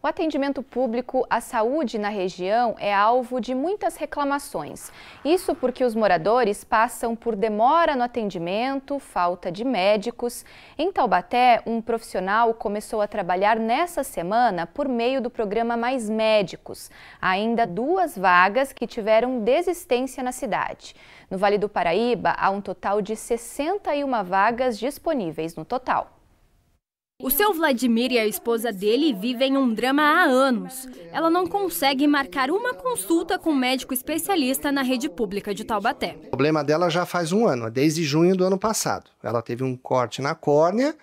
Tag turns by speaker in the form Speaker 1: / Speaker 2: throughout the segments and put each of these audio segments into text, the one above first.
Speaker 1: O atendimento público à saúde na região é alvo de muitas reclamações. Isso porque os moradores passam por demora no atendimento, falta de médicos. Em Taubaté, um profissional começou a trabalhar nessa semana por meio do programa Mais Médicos. Há ainda 2 vagas que tiveram desistência na cidade. No Vale do Paraíba, há um total de 61 vagas disponíveis no total.
Speaker 2: O seu Vladimir e a esposa dele vivem um drama há anos. Ela não consegue marcar uma consulta com um médico especialista na rede pública de Taubaté.
Speaker 3: O problema dela já faz um ano, desde junho do ano passado. Ela teve um corte na córnea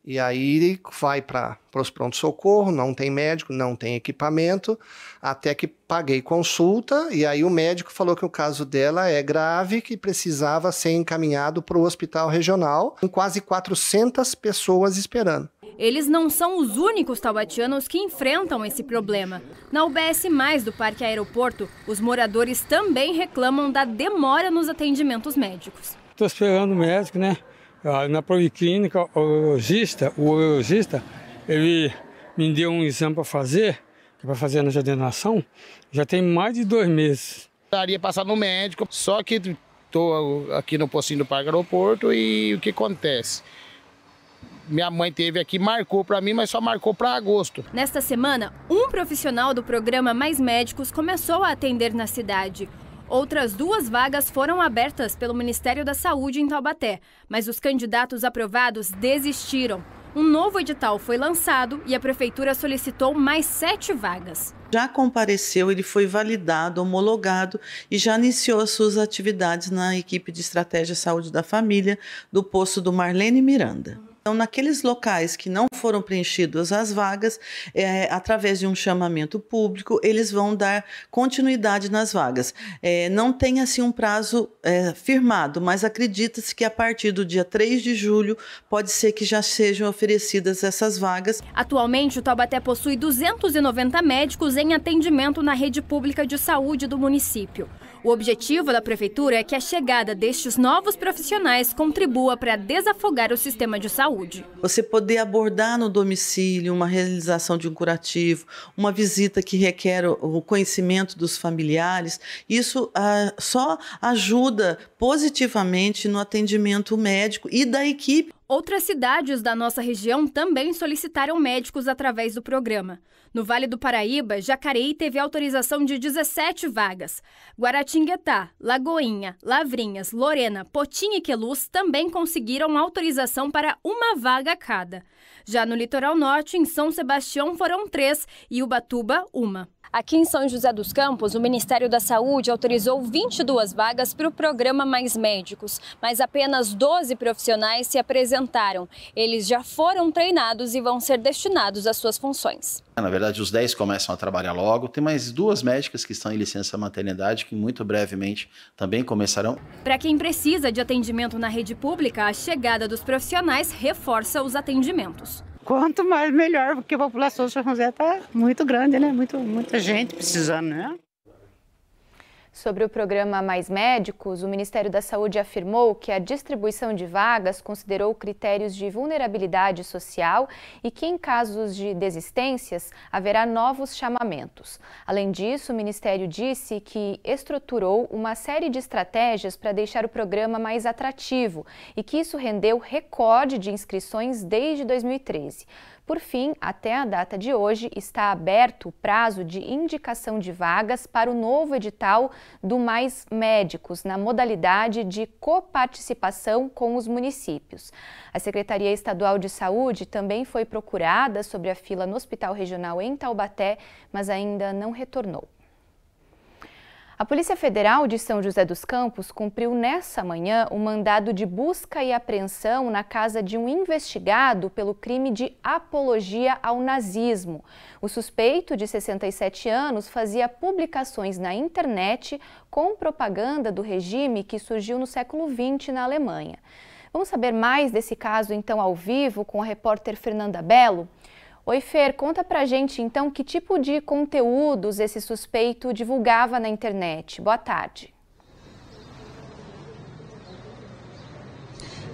Speaker 3: e aí vai para os pronto-socorro, não tem médico, não tem equipamento, até que paguei consulta e aí o médico falou que o caso dela é grave, que precisava ser encaminhado para o hospital regional, com quase 400 pessoas esperando.
Speaker 2: Eles não são os únicos taubatianos que enfrentam esse problema. Na UBS+ do Parque Aeroporto, os moradores também reclamam da demora nos atendimentos médicos.
Speaker 4: Estou esperando o médico, né? Na policlínica, o urologista, ele me deu um exame para fazer, que vai fazer na ordenação, já tem mais de 2 meses.
Speaker 5: Daria passar no médico, só que estou aqui no postinho do Parque Aeroporto e o que acontece? Minha mãe teve aqui, marcou para mim, mas só marcou para agosto.
Speaker 2: Nesta semana, um profissional do programa Mais Médicos começou a atender na cidade. Outras 2 vagas foram abertas pelo Ministério da Saúde em Taubaté, mas os candidatos aprovados desistiram. Um novo edital foi lançado e a prefeitura solicitou mais 7 vagas.
Speaker 6: Já compareceu, ele foi validado, homologado e já iniciou as suas atividades na equipe de estratégia saúde da família do posto do Marlene Miranda. Então, naqueles locais que não foram preenchidas as vagas, através de um chamamento público, eles vão dar continuidade nas vagas. Não tem assim um prazo firmado, mas acredita-se que a partir do dia 3 de julho pode ser que já sejam oferecidas essas vagas.
Speaker 2: Atualmente, o Taubaté possui 290 médicos em atendimento na rede pública de saúde do município. O objetivo da prefeitura é que a chegada destes novos profissionais contribua para desafogar o sistema de saúde.
Speaker 6: Você poder abordar no domicílio uma realização de um curativo, uma visita que requer o conhecimento dos familiares, isso só ajuda positivamente no atendimento médico e da equipe.
Speaker 2: Outras cidades da nossa região também solicitaram médicos através do programa. No Vale do Paraíba, Jacareí teve autorização de 17 vagas. Guaratinguetá, Lagoinha, Lavrinhas, Lorena, Potim e Queluz também conseguiram autorização para 1 vaga cada. Já no Litoral Norte, em São Sebastião, foram 3 e Ubatuba, 1. Aqui em São José dos Campos, o Ministério da Saúde autorizou 22 vagas para o programa Mais Médicos, mas apenas 12 profissionais se apresentaram. Eles já foram treinados e vão ser destinados às suas funções.
Speaker 7: Na verdade, os 10 começam a trabalhar logo. Tem mais 2 médicas que estão em licença maternidade, que muito brevemente também começarão.
Speaker 2: Para quem precisa de atendimento na rede pública, a chegada dos profissionais reforça os atendimentos.
Speaker 8: Quanto mais melhor, porque a população de São José está muito grande, né? Muita gente precisando, né?
Speaker 1: Sobre o programa Mais Médicos, o Ministério da Saúde afirmou que a distribuição de vagas considerou critérios de vulnerabilidade social e que, em casos de desistências, haverá novos chamamentos. Além disso, o Ministério disse que estruturou uma série de estratégias para deixar o programa mais atrativo e que isso rendeu recorde de inscrições desde 2013. Por fim, até a data de hoje, está aberto o prazo de indicação de vagas para o novo edital do Mais Médicos, na modalidade de coparticipação com os municípios. A Secretaria Estadual de Saúde também foi procurada sobre a fila no Hospital Regional em Taubaté, mas ainda não retornou. A Polícia Federal de São José dos Campos cumpriu nessa manhã um mandado de busca e apreensão na casa de um investigado pelo crime de apologia ao nazismo. O suspeito, de 67 anos, fazia publicações na internet com propaganda do regime que surgiu no século XX na Alemanha. Vamos saber mais desse caso, então, ao vivo, com a repórter Fernanda Bello. Oi, Fer, conta pra gente, então, que tipo de conteúdos esse suspeito divulgava na internet. Boa tarde.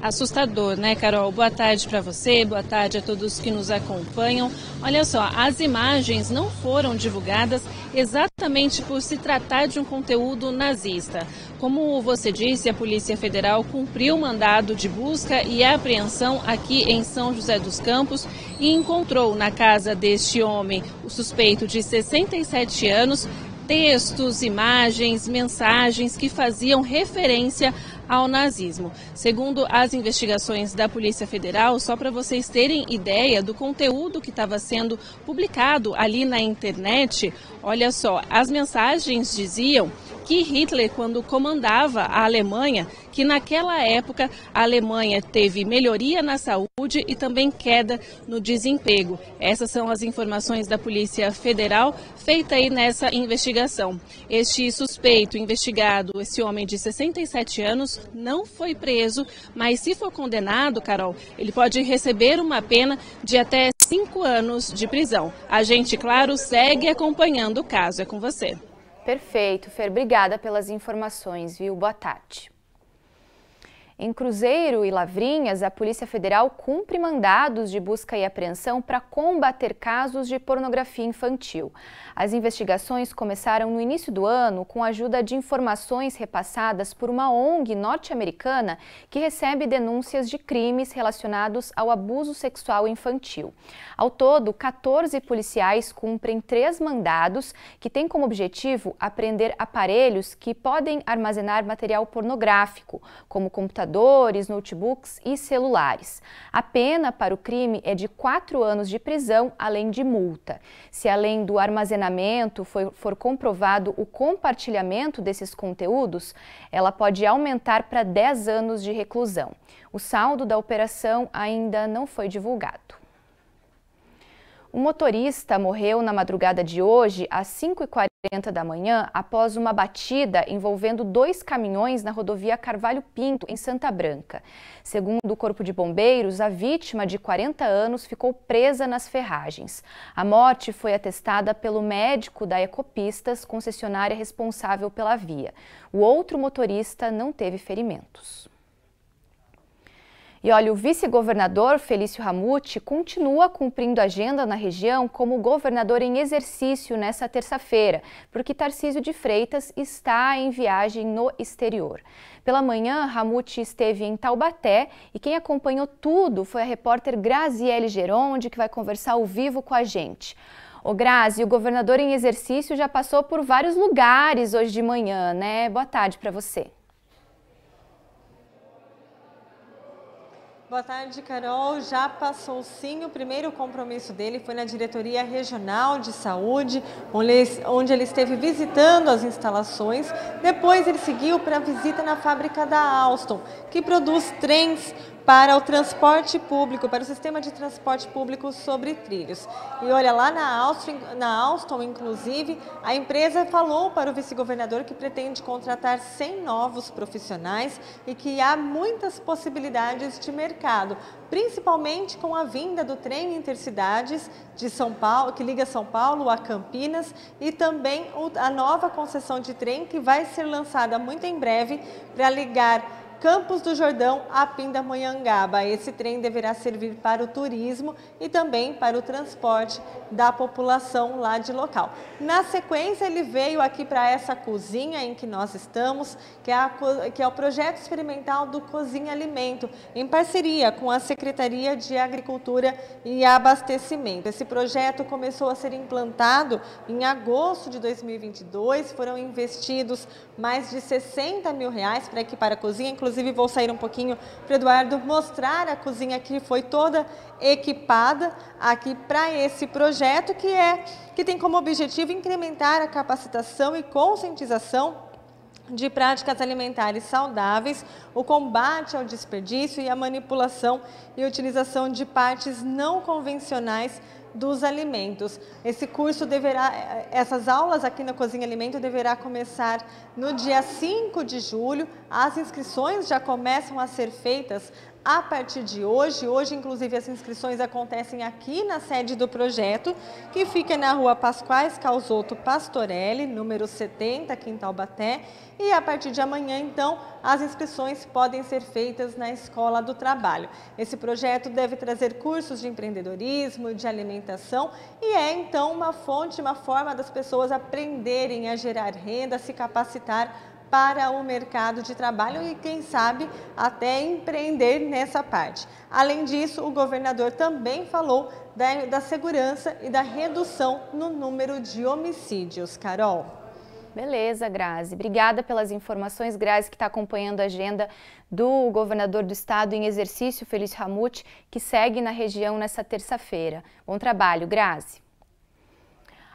Speaker 9: Assustador, né, Carol? Boa tarde para você, boa tarde a todos que nos acompanham. Olha só, as imagens não foram divulgadas exatamente por se tratar de um conteúdo nazista. Como você disse, a Polícia Federal cumpriu o mandado de busca e apreensão aqui em São José dos Campos e encontrou na casa deste homem, o suspeito de 67 anos, textos, imagens, mensagens que faziam referência ao nazismo. Segundo as investigações da Polícia Federal, só para vocês terem ideia do conteúdo que estava sendo publicado ali na internet, olha só, as mensagens diziam que Hitler, quando comandava a Alemanha, que naquela época a Alemanha teve melhoria na saúde e também queda no desemprego. Essas são as informações da Polícia Federal feita aí nessa investigação. Este suspeito investigado, esse homem de 67 anos, não foi preso, mas se for condenado, Carol, ele pode receber uma pena de até 5 anos de prisão. A gente, claro, segue acompanhando o caso. É com você.
Speaker 1: Perfeito, Fer. Obrigada pelas informações, viu? Boa tarde. Em Cruzeiro e Lavrinhas, a Polícia Federal cumpre mandados de busca e apreensão para combater casos de pornografia infantil. As investigações começaram no início do ano com a ajuda de informações repassadas por uma ONG norte-americana que recebe denúncias de crimes relacionados ao abuso sexual infantil. Ao todo, 14 policiais cumprem 3 mandados que têm como objetivo apreender aparelhos que podem armazenar material pornográfico, como computadores, notebooks e celulares. A pena para o crime é de 4 anos de prisão, além de multa. Se além do armazenamento for comprovado o compartilhamento desses conteúdos, ela pode aumentar para 10 anos de reclusão. O saldo da operação ainda não foi divulgado. Um motorista morreu na madrugada de hoje, às 5h40 da manhã, após uma batida envolvendo 2 caminhões na rodovia Carvalho Pinto, em Santa Branca. Segundo o Corpo de Bombeiros, a vítima, de 40 anos, ficou presa nas ferragens. A morte foi atestada pelo médico da Ecopistas, concessionária responsável pela via. O outro motorista não teve ferimentos. E olha, o vice-governador Felício Ramute continua cumprindo agenda na região como governador em exercício nesta terça-feira, porque Tarcísio de Freitas está em viagem no exterior. Pela manhã, Ramute esteve em Taubaté e quem acompanhou tudo foi a repórter Graziele Geronde, que vai conversar ao vivo com a gente. Ô Grazi, o governador em exercício já passou por vários lugares hoje de manhã, né? Boa tarde para você.
Speaker 10: Boa tarde, Carol. Já passou sim, o primeiro compromisso dele foi na Diretoria Regional de Saúde, onde ele esteve visitando as instalações. Depois ele seguiu para a visita na fábrica da Alstom, que produz trens para o transporte público, para o sistema de transporte público sobre trilhos. E olha, lá na Alstom, inclusive, a empresa falou para o vice-governador que pretende contratar 100 novos profissionais e que há muitas possibilidades de mercado, principalmente com a vinda do trem Intercidades de São Paulo, que liga São Paulo a Campinas, e também a nova concessão de trem que vai ser lançada muito em breve para ligar Campos do Jordão a Pindamonhangaba. Esse trem deverá servir para o turismo e também para o transporte da população lá de local. Na sequência, ele veio aqui para essa cozinha em que nós estamos, que é o projeto experimental do Cozinha Alimento, em parceria com a Secretaria de Agricultura e Abastecimento. Esse projeto começou a ser implantado em agosto de 2022, foram investidos mais de R$60 mil para equipar a cozinha. Inclusive, vou sair um pouquinho para o Eduardo mostrar a cozinha que foi toda equipada aqui para esse projeto, que tem como objetivo incrementar a capacitação e conscientização de práticas alimentares saudáveis, o combate ao desperdício e a manipulação e utilização de partes não convencionais dos alimentos. Essas aulas aqui na Cozinha Alimento deverá começar no dia 5 de julho. As inscrições já começam a ser feitas a partir de hoje. Hoje, inclusive, as inscrições acontecem aqui na sede do projeto, que fica na Rua Pascoais Calzotto Pastorelli, número 70, aqui em Taubaté. E a partir de amanhã, então, as inscrições podem ser feitas na Escola do Trabalho. Esse projeto deve trazer cursos de empreendedorismo, de alimentação e é, então, uma fonte, uma forma das pessoas aprenderem a gerar renda, se capacitar para o mercado de trabalho e, quem sabe, até empreender nessa parte. Além disso, o governador também falou da segurança e da redução no número de homicídios. Carol.
Speaker 1: Beleza, Grazi. Obrigada pelas informações. Grazi, que está acompanhando a agenda do governador do estado em exercício, Felício Ramute, que segue na região nessa terça-feira. Bom trabalho, Grazi.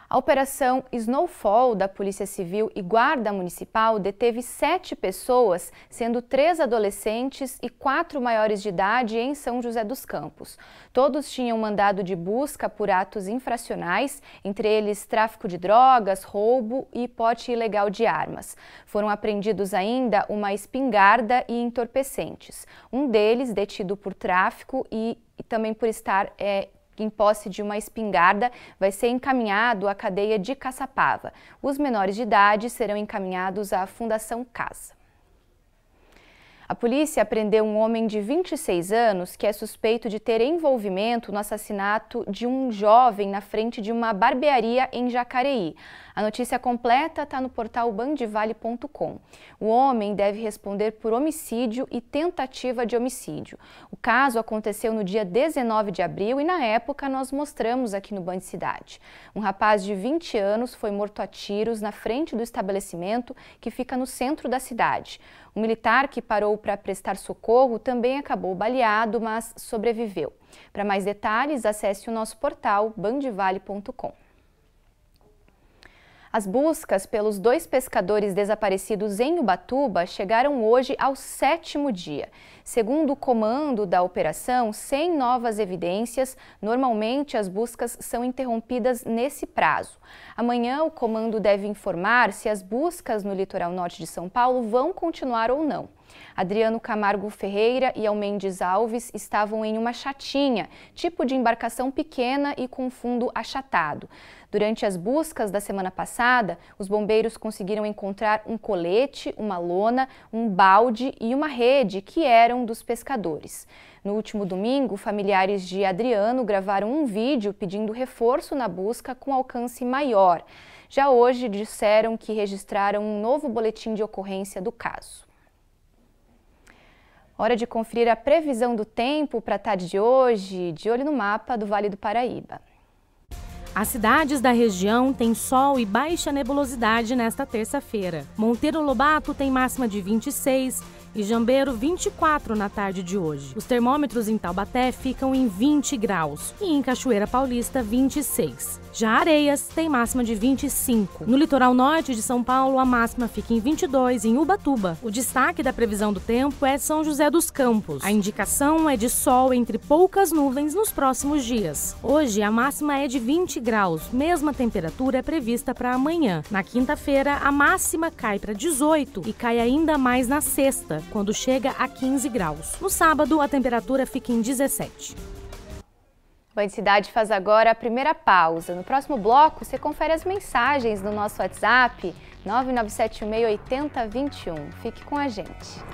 Speaker 1: A operação Snowfall da Polícia Civil e Guarda Municipal deteve 7 pessoas, sendo 3 adolescentes e 4 maiores de idade em São José dos Campos. Todos tinham mandado de busca por atos infracionais, entre eles tráfico de drogas, roubo e porte ilegal de armas. Foram apreendidos ainda uma espingarda e entorpecentes. Um deles detido por tráfico e também por estar em posse de uma espingarda, vai ser encaminhado à cadeia de Caçapava. Os menores de idade serão encaminhados à Fundação Casa. A polícia prendeu um homem de 26 anos que é suspeito de ter envolvimento no assassinato de um jovem na frente de uma barbearia em Jacareí. A notícia completa está no portal bandvale.com. O homem deve responder por homicídio e tentativa de homicídio. O caso aconteceu no dia 19 de abril e, na época, nós mostramos aqui no Band Cidade. Um rapaz de 20 anos foi morto a tiros na frente do estabelecimento que fica no centro da cidade. Um militar que parou para prestar socorro também acabou baleado, mas sobreviveu. Para mais detalhes, acesse o nosso portal bandvale.com. As buscas pelos 2 pescadores desaparecidos em Ubatuba chegaram hoje ao 7º dia. Segundo o comando da operação, sem novas evidências, normalmente as buscas são interrompidas nesse prazo. Amanhã, o comando deve informar se as buscas no litoral norte de São Paulo vão continuar ou não. Adriano Camargo Ferreira e Almendes Alves estavam em uma chatinha, tipo de embarcação pequena e com fundo achatado. Durante as buscas da semana passada, os bombeiros conseguiram encontrar um colete, uma lona, um balde e uma rede que eram dos pescadores. No último domingo, familiares de Adriano gravaram um vídeo pedindo reforço na busca com alcance maior. Já hoje disseram que registraram um novo boletim de ocorrência do caso. Hora de conferir a previsão do tempo para a tarde de hoje, de olho no mapa do Vale do Paraíba.
Speaker 11: As cidades da região têm sol e baixa nebulosidade nesta terça-feira. Monteiro Lobato tem máxima de 26 e Jambeiro 24 na tarde de hoje. Os termômetros em Taubaté ficam em 20 graus e em Cachoeira Paulista 26. Já Areias tem máxima de 25. No litoral norte de São Paulo, a máxima fica em 22 em Ubatuba. O destaque da previsão do tempo é São José dos Campos. A indicação é de sol entre poucas nuvens nos próximos dias. Hoje, a máxima é de 20 graus. Mesma temperatura é prevista para amanhã. Na quinta-feira, a máxima cai para 18 e cai ainda mais na sexta, quando chega a 15 graus. No sábado, a temperatura fica em 17.
Speaker 1: Band Cidade faz agora a primeira pausa. No próximo bloco, você confere as mensagens no nosso WhatsApp 997168021. Fique com a gente.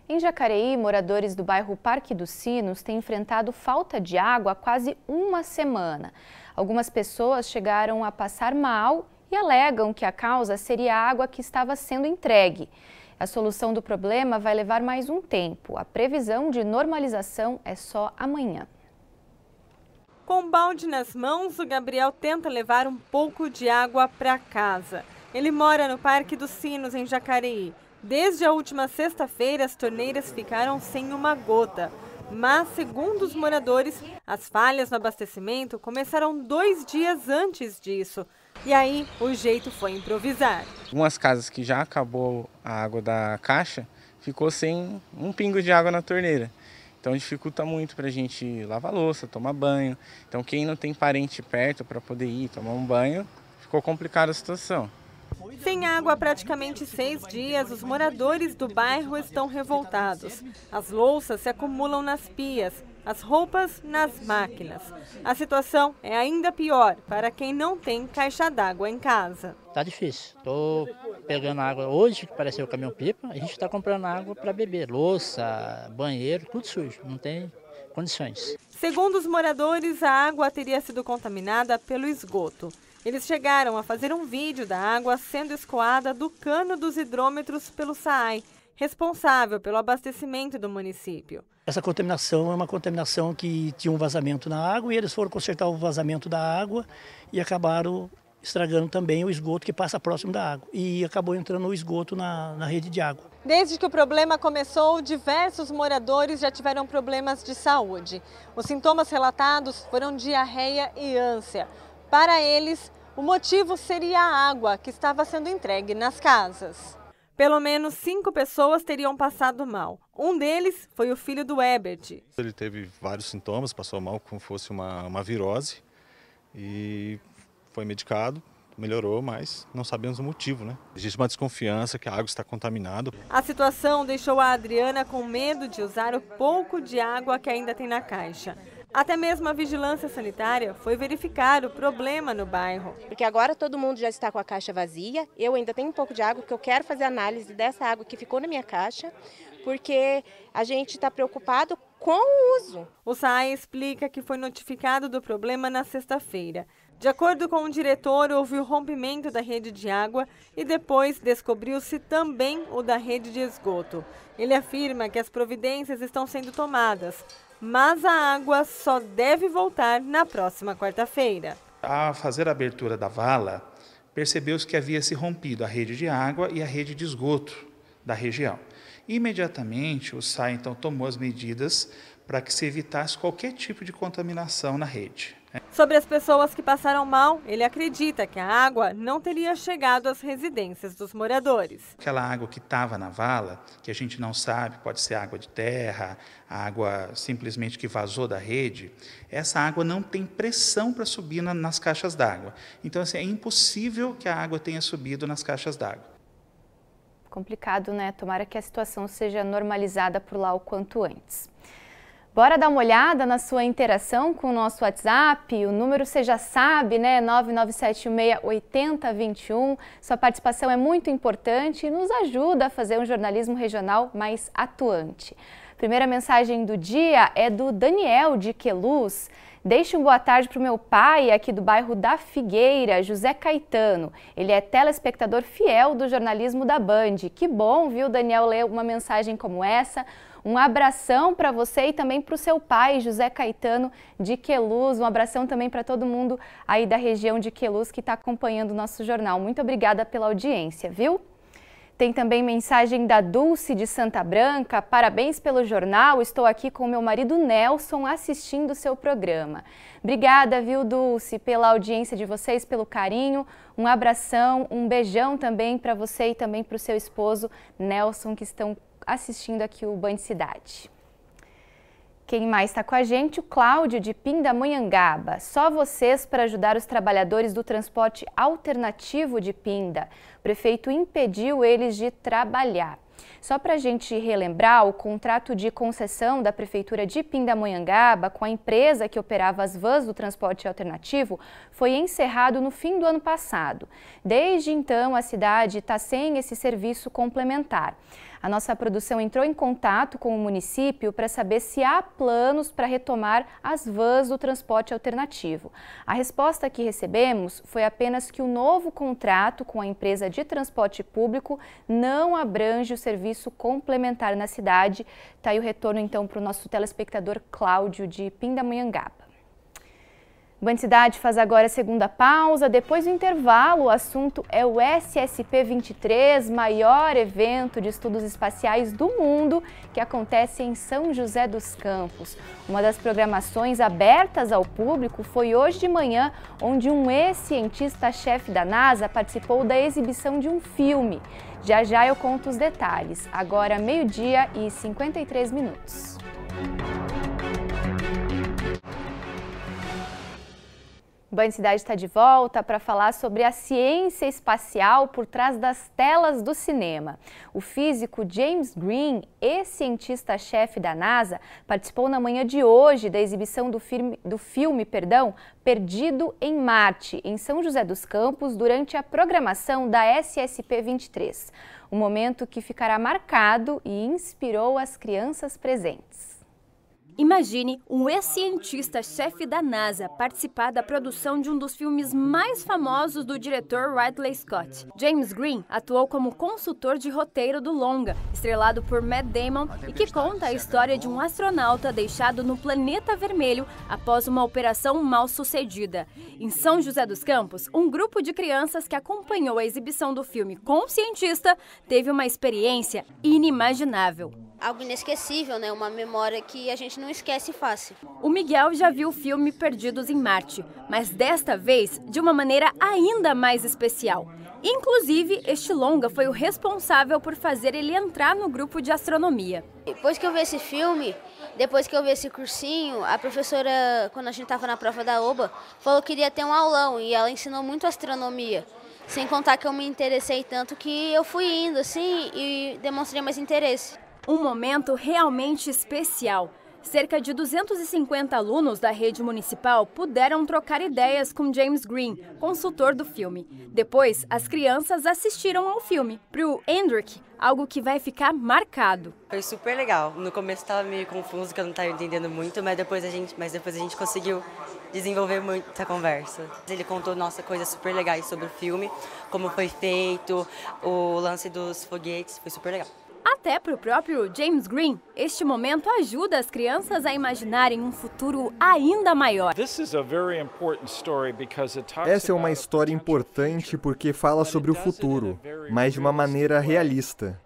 Speaker 1: Em Jacareí, moradores do bairro Parque dos Sinos têm enfrentado falta de água há quase uma semana. Algumas pessoas chegaram a passar mal e alegam que a causa seria a água que estava sendo entregue. A solução do problema vai levar mais um tempo. A previsão de normalização é só amanhã.
Speaker 10: Com o balde nas mãos, o Gabriel tenta levar um pouco de água para casa. Ele mora no Parque dos Sinos, em Jacareí. Desde a última sexta-feira, as torneiras ficaram sem uma gota. Mas, segundo os moradores, as falhas no abastecimento começaram 2 dias antes disso. E aí, o jeito foi improvisar.
Speaker 12: Algumas casas que já acabou a água da caixa, ficou sem um pingo de água na torneira. Então dificulta muito para a gente lavar louça, tomar banho. Então quem não tem parente perto para poder ir tomar um banho, ficou complicada a situação.
Speaker 10: Sem água há praticamente 6 dias, os moradores do bairro estão revoltados. As louças se acumulam nas pias, as roupas nas máquinas. A situação é ainda pior para quem não tem caixa d'água em casa.
Speaker 13: Tá difícil. Tô pegando água hoje, que pareceu o caminhão-pipa. A gente está comprando água para beber. Louça, banheiro, tudo sujo. Não tem condições.
Speaker 10: Segundo os moradores, a água teria sido contaminada pelo esgoto. Eles chegaram a fazer um vídeo da água sendo escoada do cano dos hidrômetros pelo SAAI, responsável pelo abastecimento do município.
Speaker 14: Essa contaminação é uma contaminação que tinha um vazamento na água e eles foram consertar o vazamento da água e acabaram estragando também o esgoto que passa próximo da água. E acabou entrando o esgoto na rede de água.
Speaker 10: Desde que o problema começou, diversos moradores já tiveram problemas de saúde. Os sintomas relatados foram diarreia e ânsia. Para eles, o motivo seria a água que estava sendo entregue nas casas. Pelo menos 5 pessoas teriam passado mal. Um deles foi o filho do Ebert.
Speaker 15: Ele teve vários sintomas, passou mal como fosse uma virose e foi medicado, melhorou, mas não sabemos o motivo, né? Existe uma desconfiança que a água está contaminada.
Speaker 10: A situação deixou a Adriana com medo de usar o pouco de água que ainda tem na caixa. Até mesmo a vigilância sanitária foi verificar o problema no bairro.
Speaker 16: Porque agora todo mundo já está com a caixa vazia, eu ainda tenho um pouco de água, que eu quero fazer análise dessa água que ficou na minha caixa, porque a gente está preocupado com o uso.
Speaker 10: O SAAI explica que foi notificado do problema na sexta-feira. De acordo com o diretor, houve o rompimento da rede de água e depois descobriu-se também o da rede de esgoto. Ele afirma que as providências estão sendo tomadas, mas a água só deve voltar na próxima quarta-feira.
Speaker 17: Ao fazer a abertura da vala, percebeu-se que havia se rompido a rede de água e a rede de esgoto da região. Imediatamente, o SAAI então tomou as medidas para que se evitasse qualquer tipo de contaminação na rede.
Speaker 10: Sobre as pessoas que passaram mal, ele acredita que a água não teria chegado às residências dos moradores.
Speaker 17: Aquela água que estava na vala, que a gente não sabe, pode ser água de terra, água simplesmente que vazou da rede, essa água não tem pressão para subir nas caixas d'água. Então, assim, é impossível que a água tenha subido nas caixas d'água.
Speaker 1: Complicado, né? Tomara que a situação seja normalizada por lá o quanto antes. Bora dar uma olhada na sua interação com o nosso WhatsApp, o número você já sabe, né? 997168021. Sua participação é muito importante e nos ajuda a fazer um jornalismo regional mais atuante. Primeira mensagem do dia é do Daniel de Queluz. Deixe uma boa tarde para o meu pai aqui do bairro da Figueira, José Caetano. Ele é telespectador fiel do jornalismo da Band. Que bom, viu, Daniel, ler uma mensagem como essa. Um abração para você e também para o seu pai, José Caetano de Queluz. Um abração também para todo mundo aí da região de Queluz que está acompanhando o nosso jornal. Muito obrigada pela audiência, viu? Tem também mensagem da Dulce de Santa Branca. Parabéns pelo jornal. Estou aqui com meu marido Nelson assistindo o seu programa. Obrigada, viu, Dulce, pela audiência de vocês, pelo carinho. Um abração, um beijão também para você e também para o seu esposo Nelson, que estão assistindo aqui o Band Cidade. Quem mais está com a gente? O Cláudio de Pindamonhangaba. Só vocês para ajudar os trabalhadores do transporte alternativo de Pinda. O prefeito impediu eles de trabalhar. Só para a gente relembrar, o contrato de concessão da Prefeitura de Pindamonhangaba com a empresa que operava as vans do transporte alternativo foi encerrado no fim do ano passado. Desde então, a cidade está sem esse serviço complementar. A nossa produção entrou em contato com o município para saber se há planos para retomar as vans do transporte alternativo. A resposta que recebemos foi apenas que o novo contrato com a empresa de transporte público não abrange o serviço complementar na cidade. Está aí o retorno então para o nosso telespectador Cláudio de Pindamonhangaba. Band Cidade faz agora a segunda pausa. Depois do intervalo, o assunto é o SSP-23, maior evento de estudos espaciais do mundo, que acontece em São José dos Campos. Uma das programações abertas ao público foi hoje de manhã, onde um ex-cientista-chefe da NASA participou da exibição de um filme. Já já eu conto os detalhes. Agora, 12h53. O Banho Cidade está de volta para falar sobre a ciência espacial por trás das telas do cinema. O físico James Green, ex-cientista-chefe da NASA, participou na manhã de hoje da exibição do filme Perdido em Marte, em São José dos Campos, durante a programação da SSP-23. Um momento que ficará marcado e inspirou as crianças presentes.
Speaker 2: Imagine um ex-cientista-chefe da NASA participar da produção de um dos filmes mais famosos do diretor Ridley Scott. James Green atuou como consultor de roteiro do longa, estrelado por Matt Damon, e que conta a história de um astronauta deixado no planeta vermelho após uma operação mal sucedida. Em São José dos Campos, um grupo de crianças que acompanhou a exibição do filme com o cientista teve uma experiência inimaginável.
Speaker 18: Algo inesquecível, né? Uma memória que a gente não esquece fácil.
Speaker 2: O Miguel já viu o filme Perdidos em Marte, mas desta vez de uma maneira ainda mais especial. Inclusive, este longa foi o responsável por fazer ele entrar no grupo de astronomia.
Speaker 18: Depois que eu vi esse filme, depois que eu vi esse cursinho, a professora, quando a gente estava na prova da OBA, falou que iria ter um aulão e ela ensinou muito astronomia. Sem contar que eu me interessei tanto que eu fui indo assim e demonstrei mais interesse.
Speaker 2: Um momento realmente especial. Cerca de 250 alunos da rede municipal puderam trocar ideias com James Green, consultor do filme. Depois, as crianças assistiram ao filme. Para o Hendrick, algo que vai ficar marcado.
Speaker 19: Foi super legal. No começo estava meio confuso, que eu não estava entendendo muito, mas depois a gente conseguiu desenvolver muita conversa. Ele contou coisas super legais sobre o filme, como foi feito, o lance dos foguetes, foi super legal.
Speaker 2: Até para o próprio James Green, este momento ajuda as crianças a imaginarem um futuro ainda maior.
Speaker 20: Essa é uma história importante porque fala sobre o futuro, mas de uma maneira realista.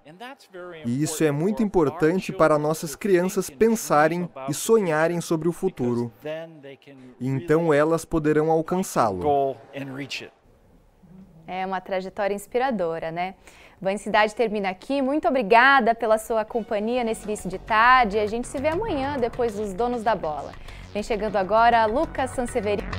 Speaker 20: E isso é muito importante para nossas crianças pensarem e sonharem sobre o futuro. E então elas poderão alcançá-lo.
Speaker 1: É uma trajetória inspiradora, né? Banho Cidade termina aqui. Muito obrigada pela sua companhia nesse início de tarde. A gente se vê amanhã, depois dos Donos da Bola. Vem chegando agora Lucas Sanseverino.